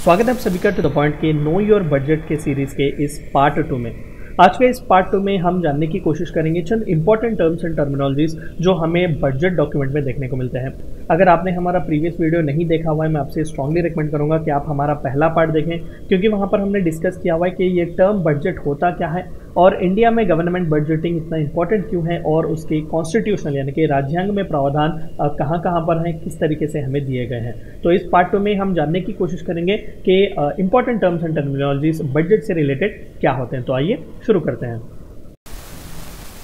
स्वागत है आप सभी का टू द पॉइंट के नो योर बजट के सीरीज़ के इस पार्ट 2 में। आज के इस पार्ट 2 में हम जानने की कोशिश करेंगे चंद इंपॉर्टेंट टर्म्स एंड टर्मिनोलॉजीज जो हमें बजट डॉक्यूमेंट में देखने को मिलते हैं। अगर आपने हमारा प्रीवियस वीडियो नहीं देखा हुआ है, मैं आपसे स्ट्रांगली रिकमेंड करूंगा कि आप हमारा पहला पार्ट देखें, क्योंकि वहाँ पर हमने डिस्कस किया हुआ है कि ये टर्म बजट होता क्या है और इंडिया में गवर्नमेंट बजटिंग इतना इंपॉर्टेंट क्यों है और उसके कॉन्स्टिट्यूशनल यानी कि राज्यांग में प्रावधान कहाँ कहाँ पर हैं, किस तरीके से हमें दिए गए हैं। तो इस पार्ट 2 में हम जानने की कोशिश करेंगे कि important terms and terminologies budget से रिलेटेड क्या होते हैं। तो आइए शुरू करते हैं।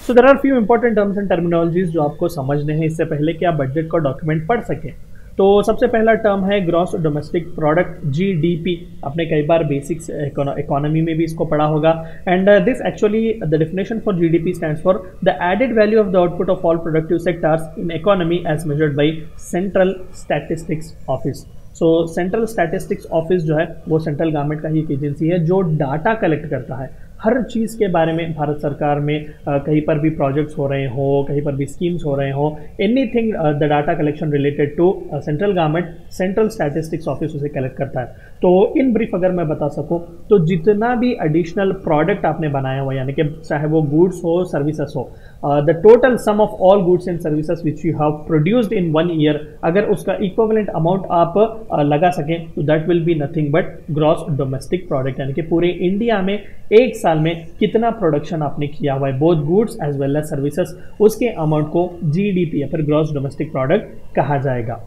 So there are few important terms and terminologies जो आपको समझने हैं इससे पहले कि आप बजट का डॉक्यूमेंट पढ़ सकें। तो सबसे पहला टर्म है ग्रॉस डोमेस्टिक प्रोडक्ट, जीडीपी। आपने कई बार बेसिक्स इकोनॉमी में भी इसको पढ़ा होगा। And this actually the definition for GDP stands for the added value of the output of all productive sectors in economy as measured by central statistics office. So central statistics office जो है वो central government का ही एक agency है जो data collect करता है हर चीज़ के बारे में। भारत सरकार में कहीं पर भी प्रोजेक्ट्स हो रहे हो, कहीं पर भी स्कीम्स हो रहे हो, anything the data collection related to central government, central statistics office उसे कलेक्ट करता है। तो इन ब्रीफ अगर मैं बता सकूं तो जितना भी एडिशनल प्रोडक्ट आपने बनाया हुआ यानी कि चाहे वो गुड्स हो, सर्विसेज हो, the total sum of all goods and services which you have produced in 1 year, अगर उसका इक्विवेलेंट अमाउंट आप लगा सकें तो that will be nothing but gross domestic product, यानी कि पूरे इंडिया में एक साल में कितना प्रोडक्शन आपने किया हुआ है both goods as well as services, उसके अमाउंट को जीडीपी या फिर ग्रॉस डोमेस्टिक प्रोडक्ट कहा जाएगा।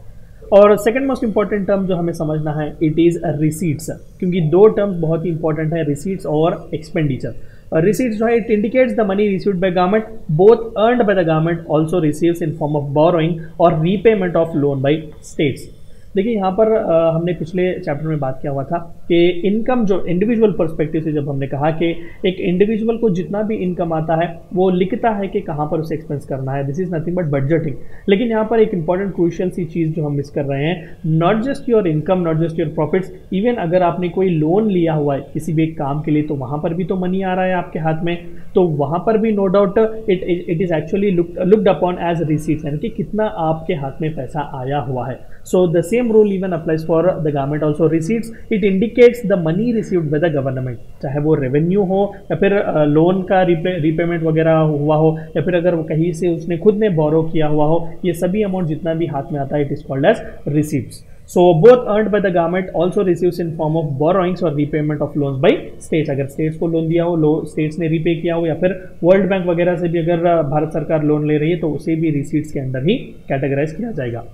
और सेकंड मोस्ट इंपॉर्टेंट टर्म जो हमें समझना है इट इज़ रिसीट्स, क्योंकि दो टर्म्स बहुत ही इंपॉर्टेंट है, रिसीट्स और एक्सपेंडिचर। Receipts जो है it indicates the money received by government, both earned by the government also receives in form of borrowing or repayment of loan by states। देखिए यहाँ पर हमने पिछले चैप्टर में बात किया हुआ था कि इनकम जो इंडिविजुअल पर्सपेक्टिव से जब हमने कहा कि एक इंडिविजुअल को जितना भी इनकम आता है वो लिखता है कि कहाँ पर उसे एक्सपेंस करना है, this is nothing but budgeting. लेकिन यहाँ पर एक इंपॉर्टेंट क्रूशियल सी चीज़ जो हम मिस कर रहे हैं, not just your income, not just your profits, even अगर आपने कोई लोन लिया हुआ है किसी भी एक काम के लिए तो वहाँ पर भी तो मनी आ रहा है आपके हाथ में, तो वहाँ पर भी no doubt it is actually looked upon as receipts, यानी कि कितना आपके हाथ में पैसा आया हुआ है। So the same rule even applies for the government also। receipts it indicates the money received by the government, चाहे वो रेवेन्यू हो या फिर लोन का रीपेमेंट वगैरह हुआ हो या फिर अगर वो कहीं से उसने खुद ने बोरो किया हुआ हो, ये सभी अमाउंट जितना भी हाथ में आता है it is called as receipts। So both earned by the government also receives in form of borrowings or repayment of loans by states। अगर स्टेट्स को लोन दिया हो, स्टेट्स ने रीपे किया हो या फिर वर्ल्ड बैंक वगैरह से भी अगर भारत सरकार लोन ले रही है तो उसे भी रिसीट्स के अंदर ही कैटेगराइज किया जाएगा।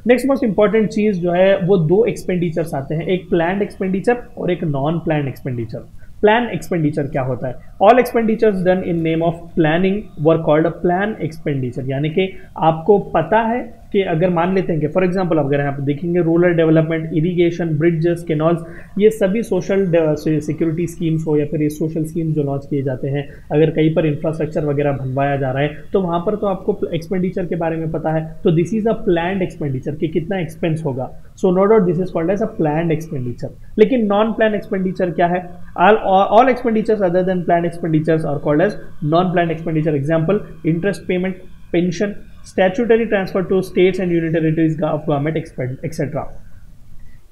नेक्स्ट मोस्ट इंपॉर्टेंट चीज़ जो है वो दो एक्सपेंडिचर्स आते हैं, एक प्लान्ड एक्सपेंडिचर और एक non planned expenditure. Plan expenditure क्या होता है? All expenditures done in name of planning were called a plan expenditure, यानी कि आपको पता है कि अगर मान लेते हैं कि फॉर एग्जांपल अगर यहाँ पे देखेंगे rural development, irrigation, bridges, canals, ये सभी सोशल सिक्योरिटी स्कीम्स हो या फिर ये सोशल स्कीम जो लॉन्च किए जाते हैं, अगर कहीं पर इंफ्रास्ट्रक्चर वगैरह बनवाया जा रहा है तो वहाँ पर तो आपको एक्सपेंडिचर के बारे में पता है, तो this is a planned expenditure कि कितना एक्सपेंस होगा। So no doubt this is called as a planned expenditure. लेकिन नॉन प्लान एक्सपेंडिचर क्या है? All expenditures other than plan expenditures are called as non plan expenditure. Example interest payment, pension, statutory transfer to states and union territories of government etcetera.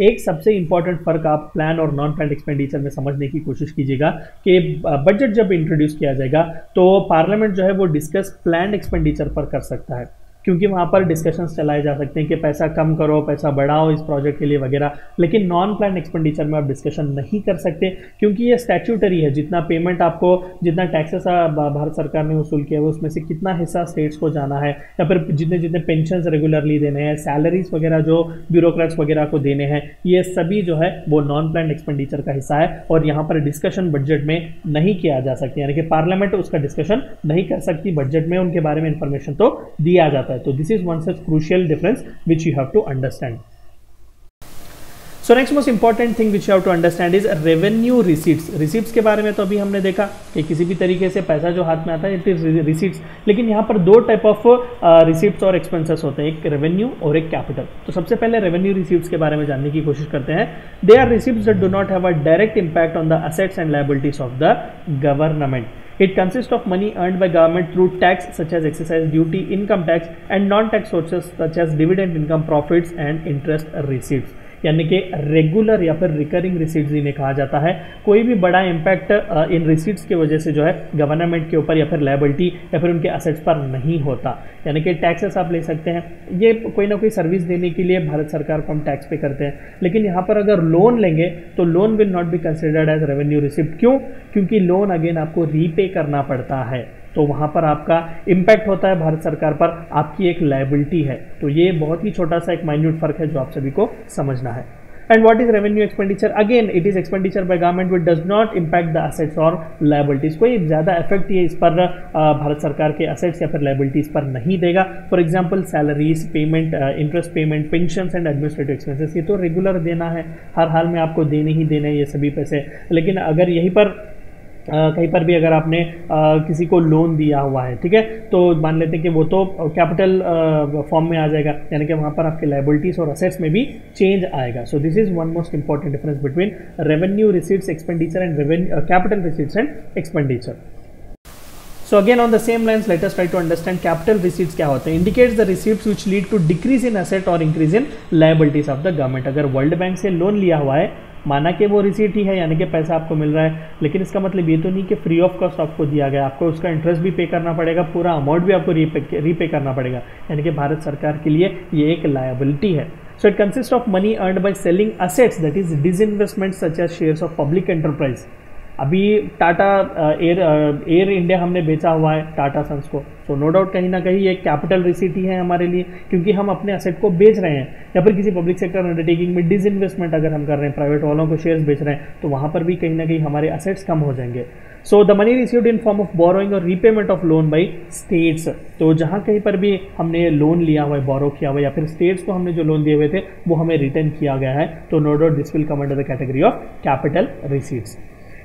एक सबसे important फर्क आप plan और non plan expenditure में समझने की कोशिश कीजिएगा कि बजट जब इंट्रोड्यूस किया जाएगा तो पार्लियामेंट जो है वो डिस्कस प्लान एक्सपेंडिचर पर कर सकता है, क्योंकि वहाँ पर डिस्कशंस चलाए जा सकते हैं कि पैसा कम करो, पैसा बढ़ाओ इस प्रोजेक्ट के लिए वगैरह। लेकिन नॉन प्लान एक्सपेंडिचर में आप डिस्कशन नहीं कर सकते क्योंकि ये स्टैट्यूटरी है। जितना पेमेंट आपको, जितना टैक्सेस भारत सरकार ने वसूल किया है उसमें से कितना हिस्सा स्टेट्स को जाना है या फिर जितने जितने पेंशन रेगुलरली देने हैं, सैलरीज वगैरह जो ब्यूरोक्रेट्स वगैरह को देने हैं, ये सभी जो है वो नॉन प्लान एक्सपेंडिचर का हिस्सा है और यहाँ पर डिस्कशन बजट में नहीं किया जा सकती, यानी कि पार्लियामेंट उसका डिस्कशन नहीं कर सकती। बजट में उनके बारे में इंफॉर्मेशन तो दिया जाता है। तो this is one such crucial difference which you have to understand. So next most important thing which you have to understand is revenue receipts। receipts के बारे में तो अभी हमने देखा कि किसी भी तरीके से पैसा जो हाथ में आता है इट इज receipts, लेकिन यहाँ पर दो टाइप ऑफ receipts और expenses होते हैं, एक रेवेन्यू और एक कैपिटल। तो सबसे पहले रेवेन्यू receipts के बारे में जानने की कोशिश करते हैं। They are receipts that do not have a direct impact on the assets and liabilities of the government। It consists of money earned by government through tax such as excise duty, income tax and non-tax sources such as dividend income, profits and interest receipts। यानी कि regular या फिर recurring receipts इन्हें कहा जाता है। कोई भी बड़ा इम्पैक्ट इन रिसीट्स की वजह से जो है गवर्नमेंट के ऊपर या फिर लायबिलिटी या फिर उनके असेट्स पर नहीं होता, यानी कि टैक्सेस आप ले सकते हैं, ये कोई ना कोई सर्विस देने के लिए भारत सरकार को हम टैक्स पे करते हैं। लेकिन यहाँ पर अगर लोन लेंगे तो loan will not be considered as revenue receipt. क्यों? क्योंकि लोन अगेन आपको रीपे करना पड़ता है, तो वहाँ पर आपका इम्पैक्ट होता है भारत सरकार पर, आपकी एक लायबिलिटी है। तो ये बहुत ही छोटा सा एक माइन्यूट फर्क है जो आप सभी को समझना है। And what is revenue expenditure? Again it is expenditure by government which does not impact the assets और लायबिलिटीज। कोई ज़्यादा इफेक्ट ये इस पर भारत सरकार के असेट्स या फिर लायबिलिटीज पर नहीं देगा। For example salaries payment, interest payment, pension and administrative expenses, ये तो रेगुलर देना है, हर हाल में आपको देने ही देने ये सभी पैसे। लेकिन अगर यहीं पर कहीं पर भी अगर आपने किसी को लोन दिया हुआ है, ठीक है, तो मान लेते हैं कि वो तो कैपिटल फॉर्म में आ जाएगा, यानी कि वहाँ पर आपके लायबिलिटीज और असेट्स में भी चेंज आएगा। सो this is one most important difference between revenue receipts expenditure and capital receipts and expenditure. So again on the same lines, let us try to understand capital receipts क्या होते हैं। Indicates the receipts which lead to decrease in asset or increase in liabilities of the government। अगर world bank से loan लिया हुआ है, माना कि वो रिसीट ही है, यानी कि पैसा आपको मिल रहा है, लेकिन इसका मतलब ये तो नहीं कि फ्री ऑफ कॉस्ट आपको दिया गया, आपको उसका इंटरेस्ट भी पे करना पड़ेगा, पूरा अमाउंट भी आपको रीपे करना पड़ेगा, यानी कि भारत सरकार के लिए ये एक लायबिलिटी है। So it consist of money earned by selling assets, that is disinvestment such as shares of public enterprise. अभी टाटा एयर इंडिया हमने बेचा हुआ है टाटा सन्स को, सो नो डाउट कहीं ना कहीं ये कैपिटल रिसीट ही है हमारे लिए, क्योंकि हम अपने असेट को बेच रहे हैं। या फिर किसी पब्लिक सेक्टर अंडरटेकिंग में डिसइन्वेस्टमेंट अगर हम कर रहे हैं, प्राइवेट वालों को शेयर्स बेच रहे हैं, तो वहाँ पर भी कहीं ना कहीं हमारे असेट्स कम हो जाएंगे। So the money received in form of borrowing और repayment of loan by states, तो जहाँ कहीं पर भी हमने लोन लिया हुआ है, बोरो किया हुआ है, या फिर स्टेट्स को हमने जो लोन दिए हुए थे वो हमें रिटर्न किया गया है, तो no doubt this will come under the category of capital receipts.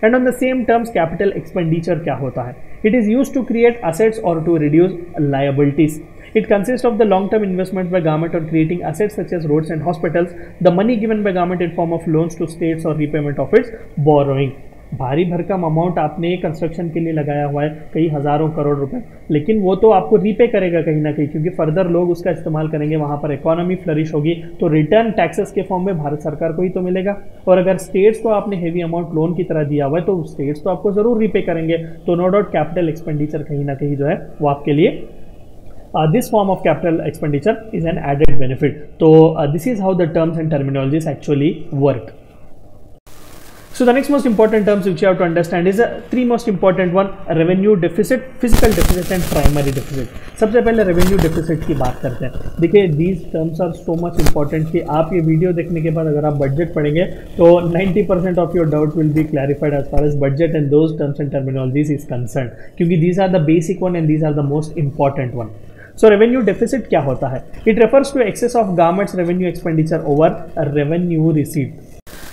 And on the same terms capital expenditure क्या होता है? It is used to create assets और to reduce liabilities. It consists of the long-term investment by government on creating assets such as roads and hospitals, the money given by government in form of loans to states or repayment of its borrowing। भारी भरकम amount आपने construction के लिए लगाया हुआ है, कई हज़ारों करोड़ रुपए, लेकिन वो तो आपको रीपे करेगा कहीं ना कहीं, क्योंकि फर्दर लोग उसका इस्तेमाल करेंगे, वहाँ पर इकोनॉमी फ्लरिश होगी, तो रिटर्न टैक्सेस के फॉर्म में भारत सरकार को ही तो मिलेगा। और अगर स्टेट्स को आपने हेवी अमाउंट लोन की तरह दिया हुआ है, तो स्टेट्स तो आपको ज़रूर रीपे करेंगे। तो नो डाउट कैपिटल एक्सपेंडिचर कहीं ना कहीं जो है वो आपके लिए this form of capital expenditure is an added benefit. So this is how the terms and terminologies actually work. So the next most important terms which you have to understand is the three most important one: revenue deficit, fiscal deficit and primary deficit. सबसे पहले revenue deficit की बात करते हैं। देखिए these terms are so much important कि आप ये वीडियो देखने के बाद अगर आप बजट पढ़ेंगे तो 90% of your doubt will be clarified as far as budget and those terms and terminologies is concerned, क्योंकि these are the basic one and these are the most important one. So revenue deficit क्या होता है? It refers to excess of government's revenue expenditure over revenue receipt.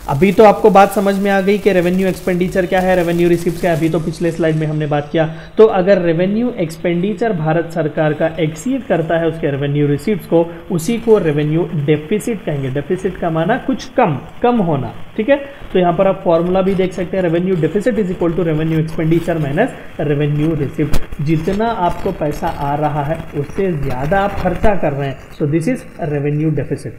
अभी तो आपको बात समझ में आ गई कि रेवेन्यू एक्सपेंडिचर क्या है, रेवेन्यू रिसीप्ट क्या है, अभी तो पिछले स्लाइड में हमने बात किया। तो अगर रेवेन्यू एक्सपेंडिचर भारत सरकार का एक्सीड करता है उसके रेवेन्यू रिसीप्ट्स को, उसी को रेवेन्यू डेफिसिट कहेंगे। डेफिसिट का माना कुछ कम होना, ठीक है। तो यहाँ पर आप फॉर्मूला भी देख सकते हैं, revenue deficit is equal to revenue expenditure minus revenue receipt. जितना आपको पैसा आ रहा है उससे ज़्यादा आप खर्चा कर रहे हैं, सो this is revenue deficit.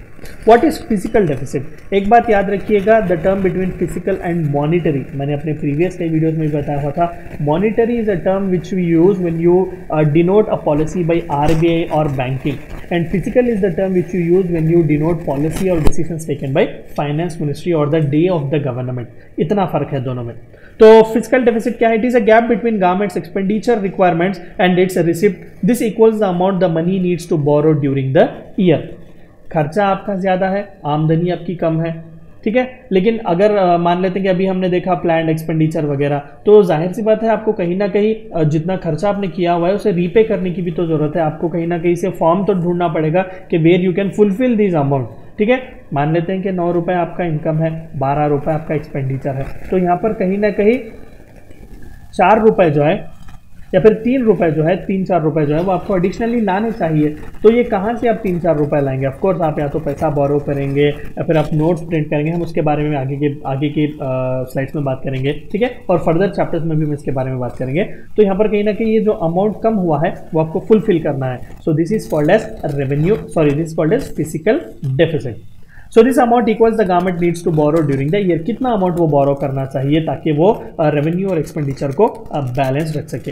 What is physical deficit? एक बात याद रखिएगा, the term between physical and monetary, मैंने अपने प्रीवियस कई वीडियोस में भी बताया हुआ था। Monetary is a term which we use when you denote a policy by RBI और banking, and physical is the term which you use when you denote policy और decisions taken by finance ministry और the day of the government. इतना फर्क है दोनों में। तो physical deficit क्या है? It is a gap between government's expenditure requirements and its receipt. This equals the amount the money needs to borrow during the year. खर्चा आपका ज़्यादा है, आमदनी आपकी कम है, ठीक है। लेकिन अगर मान लेते हैं कि अभी हमने देखा प्लान्ड एक्सपेंडिचर वगैरह, तो जाहिर सी बात है आपको कहीं ना कहीं जितना खर्चा आपने किया हुआ है उसे रीपे करने की भी तो ज़रूरत है। आपको कहीं ना कहीं से फॉर्म तो ढूंढना पड़ेगा कि where you can fulfil this amount, ठीक है। मान लेते हैं कि 9 रुपये आपका इनकम है, 12 रुपये आपका एक्सपेंडिचर है, तो यहाँ पर कहीं ना कहीं 4 रुपये जो है या फिर 3 रुपये जो है, 3-4 रुपये जो है वो आपको एडिशनली लाने चाहिए। तो ये कहाँ से आप 3-4 रुपये लाएंगे? ऑफकोर्स आप या तो पैसा बोरो करेंगे या फिर आप नोट्स प्रिंट करेंगे। हम उसके बारे में आगे के स्लाइड्स में बात करेंगे, ठीक है, और फर्दर चैप्टर्स में भी हम इसके बारे में बात करेंगे। तो यहाँ पर कहीं ना कहीं ये जो अमाउंट कम हुआ है वो आपको फुलफिल करना है। So this is called as this is called as physical deficit. So this amount equals the government needs to borrow during the year, कितना अमाउंट वो बोरो करना चाहिए ताकि वो रेवेन्यू और एक्सपेंडिचर को बैलेंस रख सके।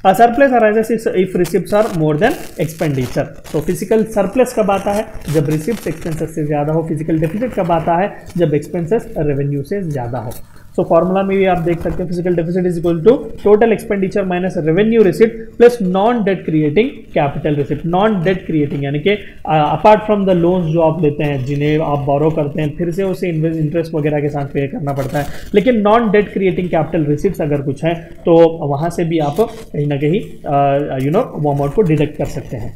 Surplus arises if receipts are more than expenditure. तो फिजिकल सरप्लस कब आता है, जब रिसिप्ट एक्सपेंसेस से ज्यादा हो। फिजिकल डेफिसिट कब आता है, जब एक्सपेंसेस रेवेन्यू से ज्यादा हो। सो फॉर्मूला में भी आप देख सकते हैं physical deficit is equal to total expenditure minus revenue receipt plus non debt creating capital receipt. Non debt creating यानी कि अपार्ट फ्रॉम द लोन्स जो आप लेते हैं, जिन्हें आप बोरो करते हैं, फिर से उसे इंटरेस्ट वगैरह के साथ पे करना पड़ता है, लेकिन non debt creating capital receipts अगर कुछ है तो वहां से भी आप कहीं ना कहीं वो अमाउंट को डिडक्ट कर सकते हैं।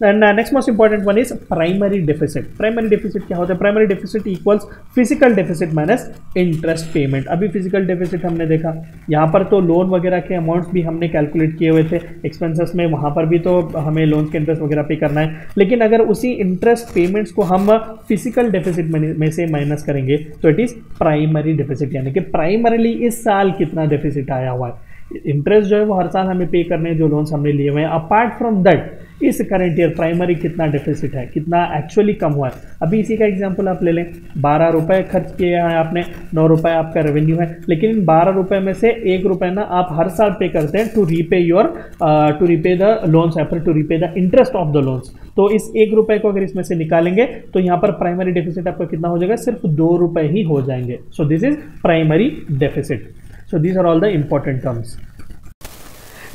And next most important one is primary deficit. Primary deficit क्या होता है? Primary deficit equals physical deficit minus interest payment. अभी physical deficit हमने देखा, यहाँ पर तो लोन वगैरह के अमाउंट्स भी हमने कैलकुलेट किए हुए थे एक्सपेंसेस में, वहाँ पर भी तो हमें लोन के इंटरेस्ट वगैरह पे करना है, लेकिन अगर उसी इंटरेस्ट पेमेंट्स को हम फिजिकल डेफिसिट में से माइनस करेंगे तो इट इज़ प्राइमरी डेफिसिट, यानी कि प्राइमरीली इस साल कितना डेफिसिट आया हुआ है। इंटरेस्ट जो है वो हर साल हमें पे करने हैं जो लोन्स हमने लिए हुए हैं। अपार्ट फ्रॉम दैट इस करंट ईयर प्राइमरी कितना डेफिसिट है, कितना एक्चुअली कम हुआ है। अभी इसी का एग्जांपल आप ले लें, 12 रुपये खर्च किए हैं आपने, 9 रुपये आपका रेवेन्यू है, लेकिन इन 12 रुपये में से 1 रुपये ना आप हर साल पे करते हैं to repay the loans, to repay the interest of the loans. तो इस 1 रुपये को अगर इसमें से निकालेंगे तो यहाँ पर प्राइमरी डेफिसिट आपका कितना हो जाएगा, सिर्फ 2 रुपये ही हो जाएंगे। So this is primary deficit. So these are all the important terms.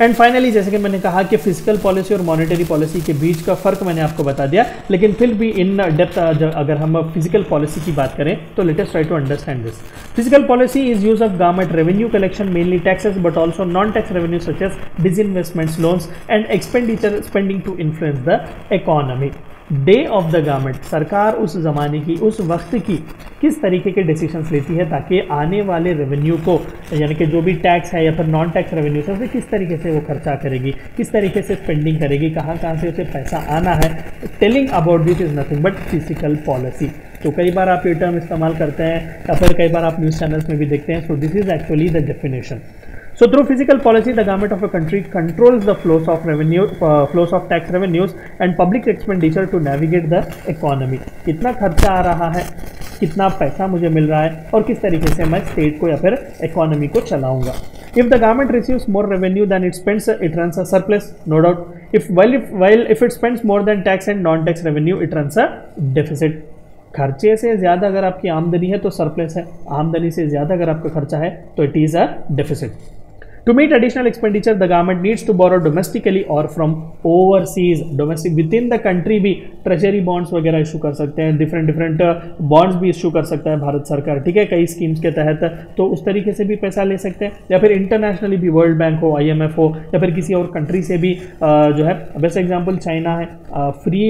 And finally जैसे कि मैंने कहा कि फिजिकल पॉलिसी और मॉनेटरी पॉलिसी के बीच का फर्क मैंने आपको बता दिया, लेकिन फिर भी इन डेप्थ अगर हम फिजिकल पॉलिसी की बात करें तो let us try to understand this. Physical policy is use of government revenue collection, mainly taxes but also non tax revenue such as disinvestments, loans and expenditure spending to influence the economy. Day of the government, सरकार उस जमाने की, उस वक्त की किस तरीके के डिसीजंस लेती है ताकि आने वाले रेवेन्यू को, यानी कि जो भी टैक्स है या फिर नॉन टैक्स रेवेन्यू से उसे किस तरीके से वो खर्चा करेगी, किस तरीके से स्पेंडिंग करेगी, कहाँ कहाँ से उसे पैसा आना है। Telling about this is nothing but physical policy. तो कई बार आप ये टर्म इस्तेमाल करते हैं या फिर कई बार आप न्यूज़ चैनल्स में भी देखते हैं। सो this is actually the definition. So through physical policy, the government of a country controls the flows of revenue, flows of tax revenues and public expenditure to navigate the economy. कितना खर्चा आ रहा है, कितना पैसा मुझे मिल रहा है और किस तरीके से मैं स्टेट को या फिर इकोनॉमी को चलाऊंगा। If the government receives more revenue than it spends, it runs a surplus, no doubt. If it spends more than tax and non-tax revenue, it runs a deficit. खर्चे से ज़्यादा अगर आपकी आमदनी है तो सरप्लस है, आमदनी से ज़्यादा अगर आपका खर्चा है तो it is a deficit. To meet additional expenditure, the government needs to borrow domestically or from overseas. Domestic within the country भी ट्रेजरी बॉन्ड्स वगैरह इशू कर सकते हैं, डिफरेंट बॉन्ड्स भी इशू कर सकता है भारत सरकार, ठीक है, कई स्कीम्स के तहत। तो उस तरीके से भी पैसा ले सकते हैं, या फिर इंटरनेशनली भी वर्ल्ड बैंक हो, IMF हो, या फिर किसी और कंट्री से भी जो है, बेस्ट एग्जांपल चाइना है, फ्री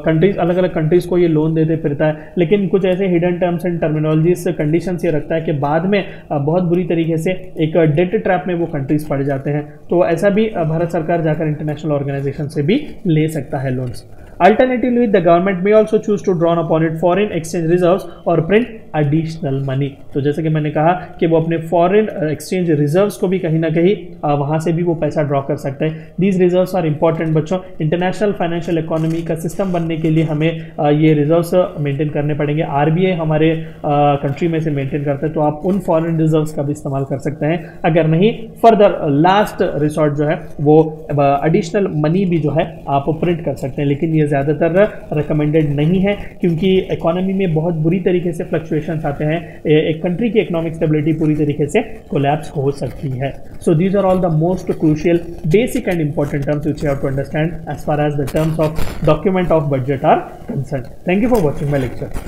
कंट्रीज, अलग अलग कंट्रीज को ये लोन देते फिरता है, लेकिन कुछ ऐसे hidden terms and terminologies conditions ये रखता है कि बाद में बहुत बुरी तरीके से एक डेट ट्रैप में वो कंट्रीज पड़ जाते हैं। तो ऐसा भी भारत सरकार जाकर इंटरनेशनल ऑर्गेनाइजेशन से भी ले सकता है loans. Alternatively, the government may also choose to draw upon its foreign exchange reserves or print additional money. तो जैसे कि मैंने कहा कि वो अपने फॉरेन एक्सचेंज रिजर्व्स को भी कहीं ना कहीं वहाँ से भी वो पैसा ड्रॉ कर सकते हैं। दीज रिजर्व्स आर इंपॉर्टेंट बच्चों, इंटरनेशनल फाइनेंशियल इकोनॉमी का सिस्टम बनने के लिए हमें ये रिजर्व्स मेंटेन करने पड़ेंगे। RBI हमारे कंट्री में से मेंटेन करते हैं, तो आप उन फॉरेन रिजर्व्स का भी इस्तेमाल कर सकते हैं। अगर नहीं, फर्दर लास्ट रिसोर्ट जो है वो एडिशनल मनी भी जो है आप प्रिंट कर सकते हैं, लेकिन ये ज़्यादातर रिकमेंडेड नहीं है क्योंकि इकोनॉमी में बहुत बुरी तरीके से फ्लक्चुएशंस आते हैं, एक कंट्री की इकोनॉमिक स्टेबिलिटी पूरी तरीके से कोलैप्स हो सकती है। So these are all the most crucial basic and important terms which you have to understand as far as the terms of document of budget are concerned. Thank you for watching my lecture.